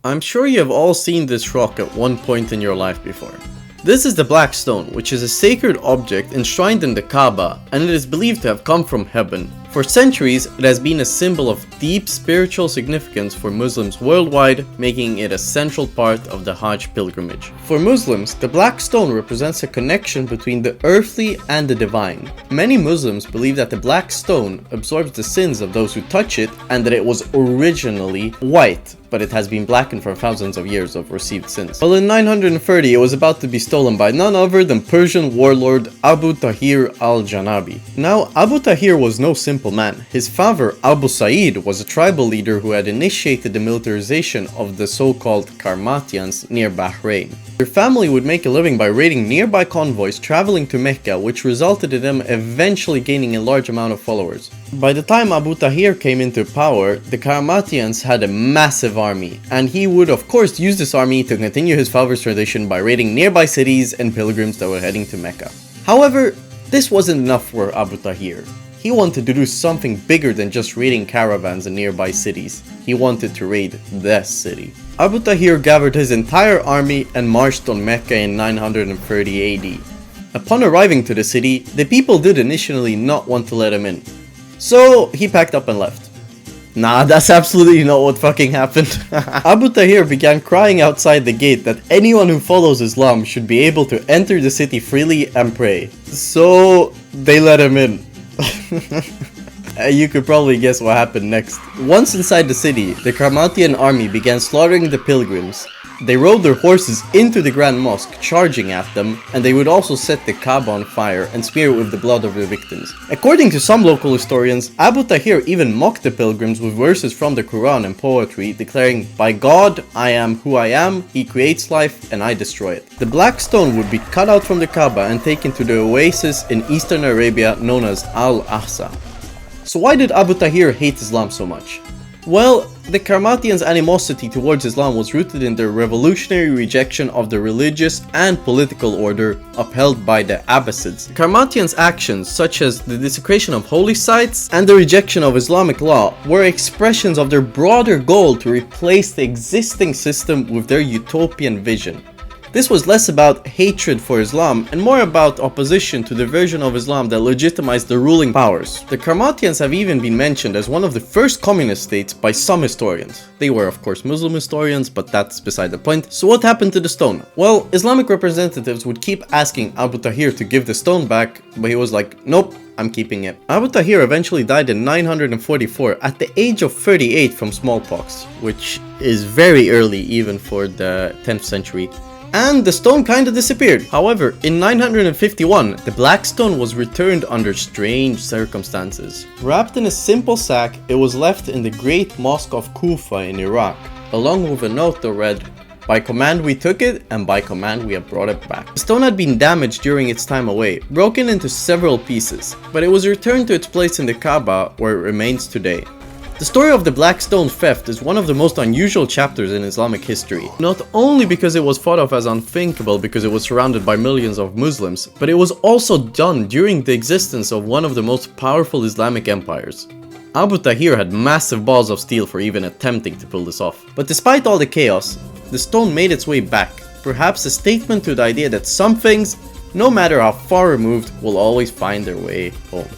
I'm sure you have all seen this rock at one point in your life before. This is the Black Stone, which is a sacred object enshrined in the Kaaba, and it is believed to have come from heaven. For centuries, it has been a symbol of deep spiritual significance for Muslims worldwide, making it a central part of the Hajj pilgrimage. For Muslims, the Black Stone represents a connection between the earthly and the divine. Many Muslims believe that the Black Stone absorbs the sins of those who touch it, and that it was originally white, but it has been blackened from thousands of years of received sins. Well, in 930, it was about to be stolen by none other than Persian warlord Abu Tahir al-Janabi. Now, Abu Tahir was no simple man. His father, Abu Sa'id, was a tribal leader who had initiated the militarization of the so-called Qarmatians near Bahrain. Their family would make a living by raiding nearby convoys traveling to Mecca, which resulted in them eventually gaining a large amount of followers. By the time Abu Tahir came into power, the Qarmatians had a massive army, and he would of course use this army to continue his father's tradition by raiding nearby cities and pilgrims that were heading to Mecca. However, this wasn't enough for Abu Tahir. He wanted to do something bigger than just raiding caravans in nearby cities. He wanted to raid the city. Abu Tahir gathered his entire army and marched on Mecca in 930 AD. Upon arriving to the city, the people did initially not want to let him in. So he packed up and left. Nah, that's absolutely not what fucking happened. Abu Tahir began crying outside the gate that anyone who follows Islam should be able to enter the city freely and pray. So they let him in. You could probably guess what happened next. Once inside the city, the Qarmatian army began slaughtering the pilgrims. They rode their horses into the Grand Mosque, charging at them, and they would also set the Kaaba on fire and smear it with the blood of the victims. According to some local historians, Abu Tahir even mocked the pilgrims with verses from the Quran and poetry, declaring, "By God, I am who I am, He creates life, and I destroy it." The Black Stone would be cut out from the Kaaba and taken to the oasis in eastern Arabia known as Al-Ahsa. So why did Abu Tahir hate Islam so much? Well, the Qarmatians' animosity towards Islam was rooted in their revolutionary rejection of the religious and political order upheld by the Abbasids. Qarmatians' actions, such as the desecration of holy sites and the rejection of Islamic law, were expressions of their broader goal to replace the existing system with their utopian vision. This was less about hatred for Islam and more about opposition to the version of Islam that legitimized the ruling powers. The Qarmatians have even been mentioned as one of the first communist states by some historians. They were of course Muslim historians, but that's beside the point. So what happened to the stone? Well, Islamic representatives would keep asking Abu Tahir to give the stone back, but he was like, nope, I'm keeping it. Abu Tahir eventually died in 944 at the age of 38 from smallpox, which is very early even for the 10th century. And the stone kinda disappeared. However, in 951, the Black Stone was returned under strange circumstances. Wrapped in a simple sack, it was left in the Great Mosque of Kufa in Iraq, along with a note that read, "By command we took it, and by command we have brought it back." The stone had been damaged during its time away, broken into several pieces, but it was returned to its place in the Kaaba, where it remains today. The story of the Black Stone theft is one of the most unusual chapters in Islamic history, not only because it was thought of as unthinkable because it was surrounded by millions of Muslims, but it was also done during the existence of one of the most powerful Islamic empires. Abu Tahir had massive balls of steel for even attempting to pull this off. But despite all the chaos, the stone made its way back, perhaps a statement to the idea that some things, no matter how far removed, will always find their way home.